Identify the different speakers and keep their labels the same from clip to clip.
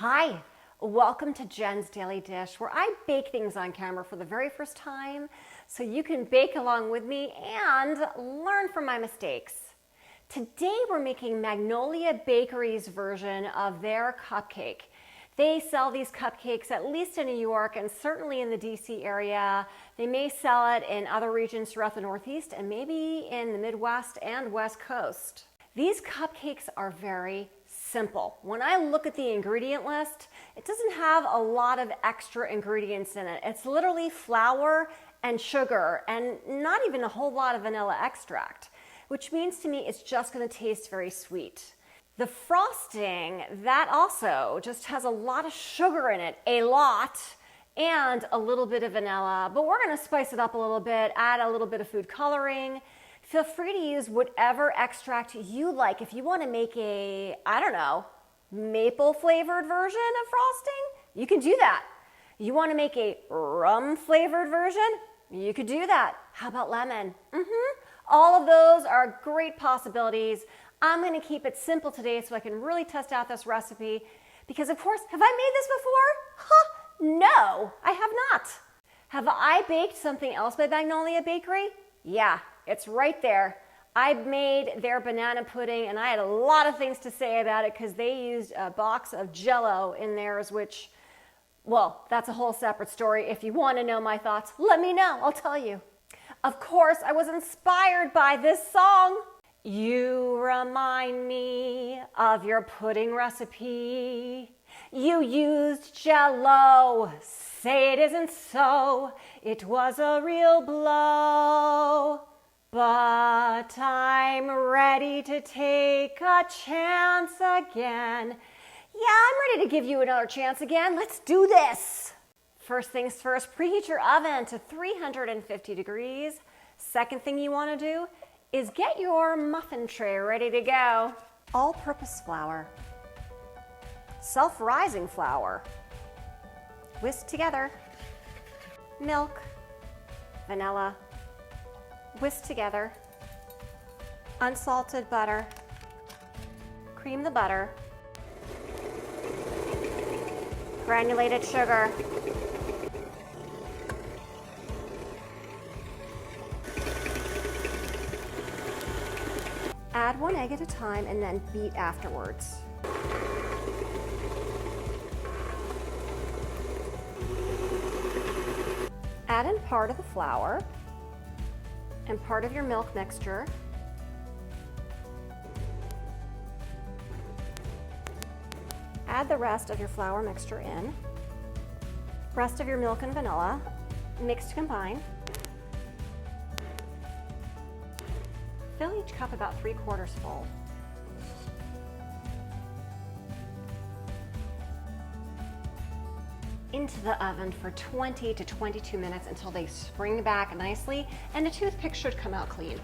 Speaker 1: Hi, welcome to Jen's Daily Dish, where I bake things on camera for the very first time so you can bake along with me and learn from my mistakes. Today we're making Magnolia Bakery's version of their cupcake. They sell these cupcakes at least in New York and certainly in the DC area. They may sell it in other regions throughout the Northeast and maybe in the Midwest and West Coast. These cupcakes are very simple. When I look at the ingredient list, it doesn't have a lot of extra ingredients in it. It's literally flour and sugar and not even a whole lot of vanilla extract, which means to me it's just going to taste very sweet. The frosting, that also just has a lot of sugar in it, a lot, and a little bit of vanilla, but we're going to spice it up a little bit, add a little bit of food coloring. Feel free to use whatever extract you like. If you want to make a, maple flavored version of frosting, you can do that. You want to make a rum flavored version, you could do that. How about lemon? All of those are great possibilities. I'm going to keep it simple today so I can really test out this recipe because, of course, have I made this before? No, I have not. Have I baked something else by Magnolia Bakery? Yeah, it's right there. I made their banana pudding and I had a lot of things to say about it because they used a box of Jell-O in theirs, which, well, that's a whole separate story. If you want to know my thoughts, let me know. I'll tell you. Of course, I was inspired by this song. You remind me of your pudding recipe. You used Jell-O. Say it isn't so. It was a real blow. But I'm ready to take a chance again. Yeah, I'm ready to give you another chance again. Let's do this. First things first, preheat your oven to 350 degrees. Second thing you want to do is get your muffin tray ready to go. All-purpose flour, self-rising flour, whisk together, milk, vanilla, whisk together, unsalted butter, cream the butter, granulated sugar, add one egg at a time and then beat afterwards. Add in part of the flour and part of your milk mixture. Add the rest of your flour mixture in. Rest of your milk and vanilla, mix to combine. Fill each cup about 3/4 full. Into the oven for 20 to 22 minutes until they spring back nicely and the toothpick should come out clean.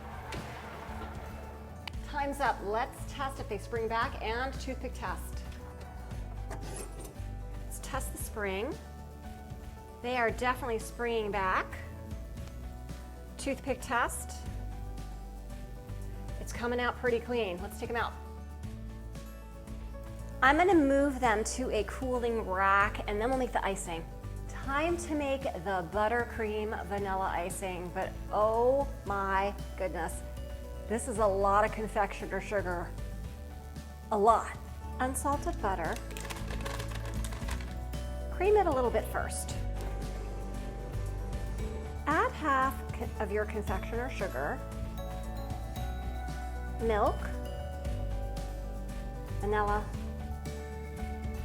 Speaker 1: Time's up. Let's test if they spring back and toothpick test. Let's test the spring. They are definitely springing back. Toothpick test. It's coming out pretty clean. Let's take them out. I'm going to move them to a cooling rack and then we'll make the icing. Time to make the buttercream vanilla icing, but oh my goodness, this is a lot of confectioner sugar. A lot. Unsalted butter. Cream it a little bit first. Add half of your confectioner sugar, milk, vanilla.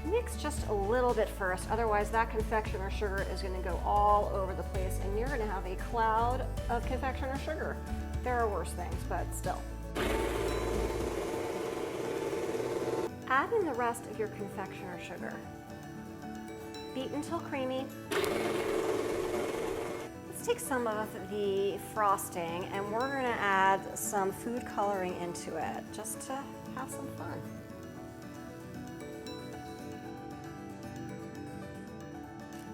Speaker 1: Mix just a little bit first, otherwise that confectioner sugar is going to go all over the place and you're going to have a cloud of confectioner sugar. There are worse things, but still. Add in the rest of your confectioner sugar. Beat until creamy. Let's take some of the frosting and we're going to add some food coloring into it just to have some fun.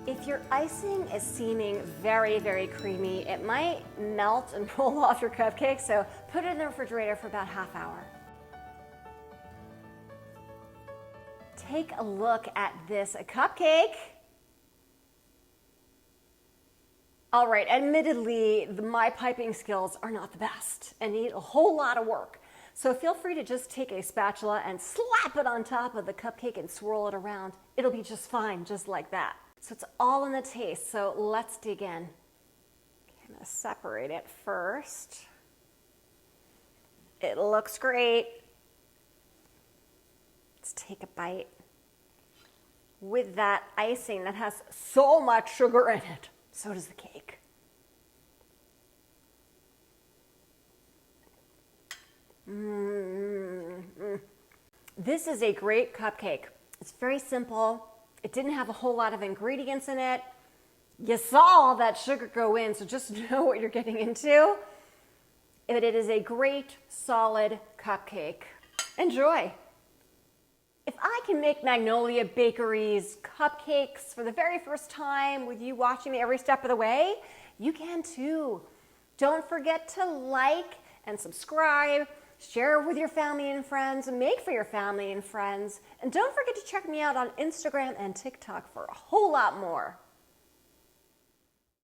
Speaker 1: If your icing is seeming very, very creamy, it might melt and roll off your cupcake, so put it in the refrigerator for about half hour. take a look at this cupcake. All right, admittedly, my piping skills are not the best and need a whole lot of work. So feel free to just take a spatula and slap it on top of the cupcake and swirl it around. It'll be just fine, just like that. So it's all in the taste, so let's dig in. I'm gonna separate it first. It looks great. Let's take a bite. With that icing that has so much sugar in it, so does the cake. This is a great cupcake. It's very simple. It didn't have a whole lot of ingredients in it. You saw all that sugar go in, so just know what you're getting into. But it is a great, solid cupcake. Enjoy. If I can make Magnolia Bakery's cupcakes for the very first time with you watching me every step of the way, you can too. Don't forget to like and subscribe, share with your family and friends, make for your family and friends, and don't forget to check me out on Instagram and TikTok for a whole lot more.